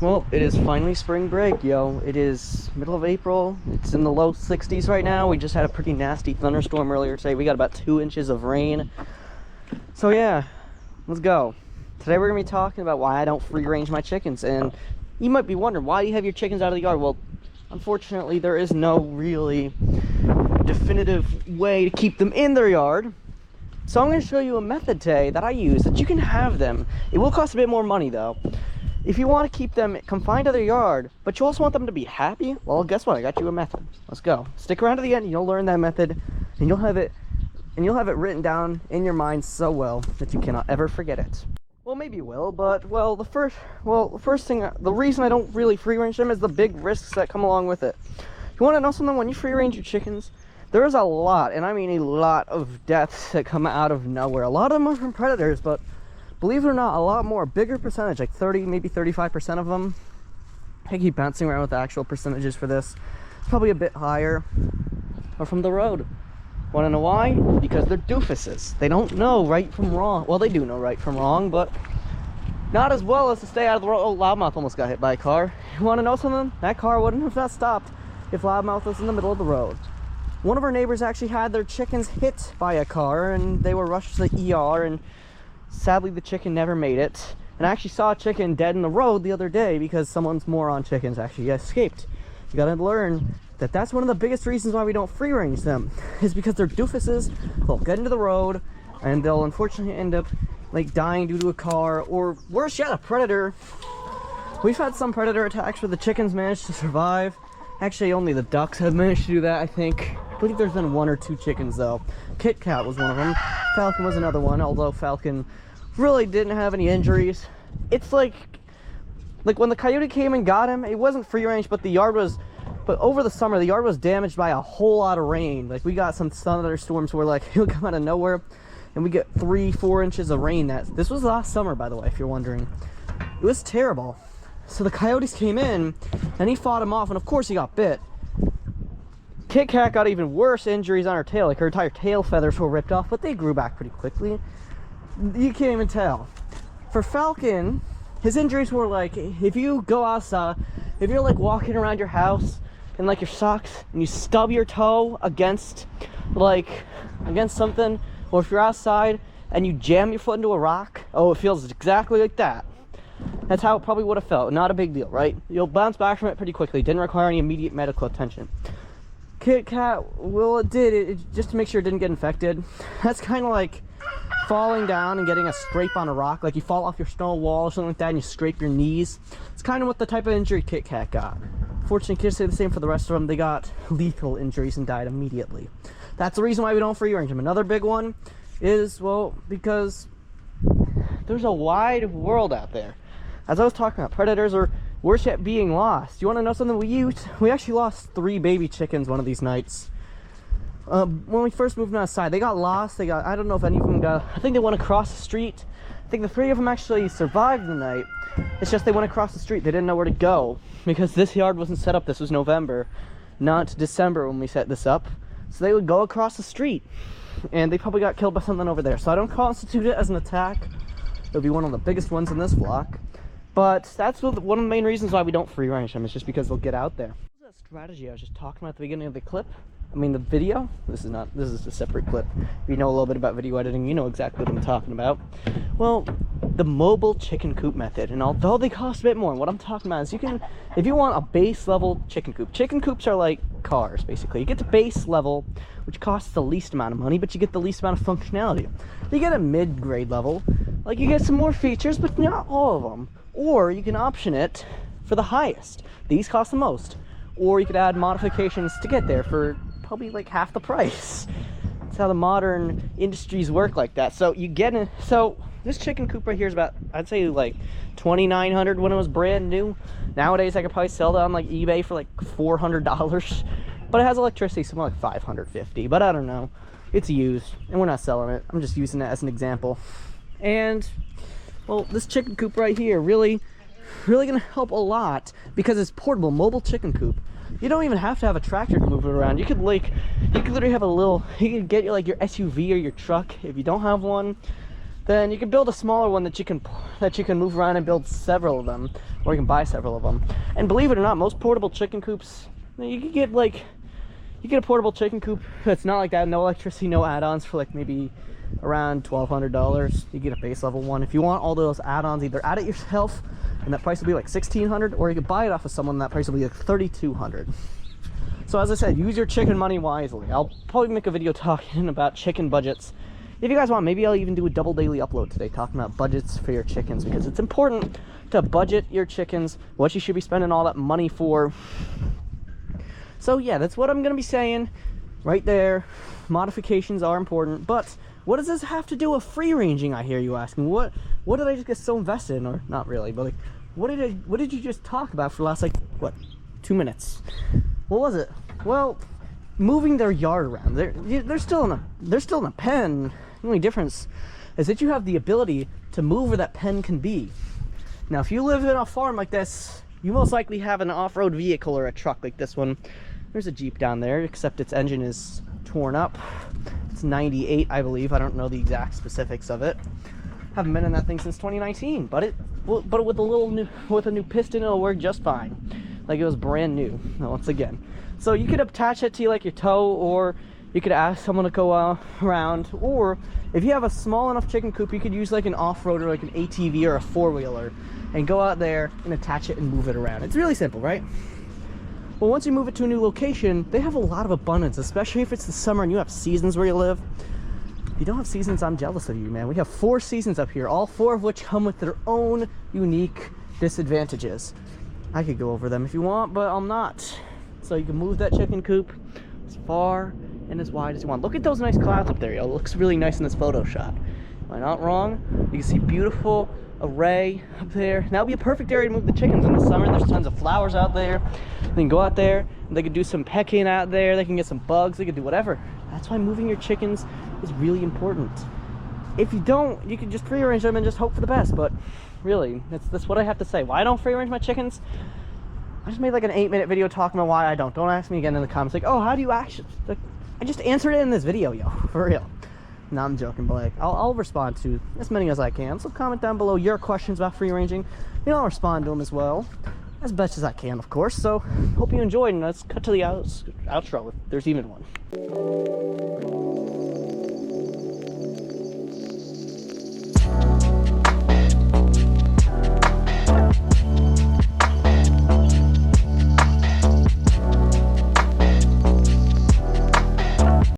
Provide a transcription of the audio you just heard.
Well, it is finally spring break, yo. It is middle of April. It's in the low 60s right now. We just had a pretty nasty thunderstorm earlier today. We got about 2 inches of rain. So yeah, let's go. Today we're gonna be talking about why I don't free range my chickens. And you might be wondering, why do you have your chickens out of the yard? Well, unfortunately, there is no really definitive way to keep them in their yard. So I'm gonna show you a method today that I use that you can have them. It will cost a bit more money though. If you want to keep them confined to their yard, but you also want them to be happy, well, guess what? I got you a method. Let's go. Stick around to the end, and you'll learn that method, and you'll have it written down in your mind so well that you cannot ever forget it. Well, maybe you will, but the first thing, the reason I don't really free range them is the big risks that come along with it. You want to know something? When you free range your chickens, there is a lot, and I mean a lot of deaths that come out of nowhere. A lot of them are from predators, but believe it or not, a lot more, bigger percentage, like 30, maybe 35% of them. I keep bouncing around with the actual percentages for this. It's probably a bit higher. Are from the road. Want to know why? Because they're doofuses. They don't know right from wrong. Well, they do know right from wrong, but not as well as to stay out of the road. Oh, Loudmouth almost got hit by a car. You want to know something? That car wouldn't have not stopped if Loudmouth was in the middle of the road. One of our neighbors actually had their chickens hit by a car, and they were rushed to the ER, and sadly, the chicken never made it. And I actually saw a chicken dead in the road the other day because someone's moron chickens actually escaped. You gotta learn that that's one of the biggest reasons why we don't free range them, is because they're doofuses. They'll get into the road and they'll unfortunately end up like dying due to a car, or worse yet, a predator. We've had some predator attacks where the chickens managed to survive. Actually, only the ducks have managed to do that, I think. I believe there's been 1 or 2 chickens though. Kit Kat was one of them. Falcon was another one, although Falcon really didn't have any injuries. It's like when the coyote came and got him, it wasn't free range, but over the summer, the yard was damaged by a whole lot of rain. Like, we got some thunderstorms where like he'll come out of nowhere and we get 3-4 inches of rain. This was last summer, by the way, if you're wondering. It was terrible. So the coyotes came in and he fought him off, and of course he got bit. Kit Kat got even worse injuries on her tail. Like, her entire tail feathers were ripped off, but they grew back pretty quickly. You can't even tell. For Falcon, his injuries were like, if you go outside, if you're like walking around your house in like your socks and you stub your toe against something, or if you're outside and you jam your foot into a rock, oh, it feels exactly like that. That's how it probably would have felt. Not a big deal, right? You'll bounce back from it pretty quickly. Didn't require any immediate medical attention. Kit Kat, well, it did it just to make sure it didn't get infected. That's kind of like falling down and getting a scrape on a rock. Like, you fall off your stone wall or something like that and you scrape your knees. It's kind of what the type of injury Kit Kat got. Fortunately, kids say the same for the rest of them. They got lethal injuries and died immediately. That's the reason why we don't free range them. Another big one is, well, because there's a wide world out there. As I was talking about, predators are worse yet being lost. You want to know something? We actually lost 3 baby chickens one of these nights. When we first moved outside, they got lost. I don't know if any of them I think they went across the street. I think the 3 of them actually survived the night. It's just they went across the street. They didn't know where to go because this yard wasn't set up. This was November, not December when we set this up. So they would go across the street, and they probably got killed by something over there. So I don't constitute it as an attack. It would be one of the biggest ones in this flock. But that's one of the main reasons why we don't free range them. It's just because they'll get out there. This is that strategy I was just talking about at the beginning of the clip. I mean, the video. This is a separate clip. If you know a little bit about video editing, you know exactly what I'm talking about. Well, the mobile chicken coop method. And although they cost a bit more, what I'm talking about is if you want a base level chicken coop. Chicken coops are like cars, basically. You get the base level, which costs the least amount of money, but you get the least amount of functionality. You get a mid-grade level, like you get some more features, but not all of them. Or you can option it for the highest. These cost the most. Or you could add modifications to get there for probably like half the price. That's how the modern industries work like that. So this chicken coop right here is about, I'd say like $2,900 when it was brand new. Nowadays I could probably sell it on like eBay for like $400. But it has electricity, so more like $550. But I don't know. It's used, and we're not selling it. I'm just using it as an example. And well, this chicken coop right here really gonna help a lot because it's portable, mobile chicken coop. You don't even have to have a tractor to move it around. You could literally have you could get like your SUV or your truck if you don't have one. then you can build a smaller one that you can move around and build several of them, or you can buy several of them. And believe it or not, most portable chicken coops, you can get like, you get a portable chicken coop that's not like that, no electricity, no add-ons, for like maybe around $1,200. You get a base level one. If you want all those add-ons, either add it yourself and that price will be like $1,600, or you could buy it off of someone and that price will be like $3,200. So as I said, use your chicken money wisely. I'll probably make a video talking about chicken budgets. If you guys want, maybe I'll even do a double daily upload today talking about budgets for your chickens, because it's important to budget your chickens, what you should be spending all that money for. So yeah, that's what I'm gonna be saying right there. Modifications are important, but what does this have to do with free ranging, I hear you asking? What did I just get so invested in? Or not really, but like, what did you just talk about for the last, like, what, 2 minutes? What was it? Well, moving their yard around. They're still in a pen. The only difference is that you have the ability to move where that pen can be. Now, if you live in a farm like this, you most likely have an off-road vehicle or a truck like this one. There's a Jeep down there, except its engine is torn up. It's 98, I believe. I don't know the exact specifics of it. Haven't been in that thing since 2019, but with a new piston, it'll work just fine. Like it was brand new, once again. So you could attach it to like your tow, or you could ask someone to go around, or if you have a small enough chicken coop, you could use like an off-roader, like an ATV or a four-wheeler, and go out there and attach it and move it around. It's really simple, right? Well, once you move it to a new location, they have a lot of abundance, especially if it's the summer and you have seasons where you live. If you don't have seasons, I'm jealous of you, man. We have 4 seasons up here, all 4 of which come with their own unique disadvantages. I could go over them if you want, but I'm not. So you can move that chicken coop as far and as wide as you want. Look at those nice clouds up there, yo. It looks really nice in this photo shot. Am I not wrong? You can see beautiful array up there. That would be a perfect area to move the chickens in the summer. There's tons of flowers out there. They can go out there, and they can do some pecking out there. They can get some bugs. They can do whatever. That's why moving your chickens is really important. If you don't, you can just free range them and just hope for the best. But really, that's what I have to say. Why I don't free range my chickens? I just made like an 8-minute video talking about why I don't. Don't ask me again in the comments like, oh, how do you actually? Like, I just answered it in this video, yo, for real. No, I'm joking, but like, I'll respond to as many as I can. So comment down below your questions about free ranging. You know, I'll respond to them as well, as best as I can, of course. So hope you enjoyed, and let's cut to the outro if there's even one.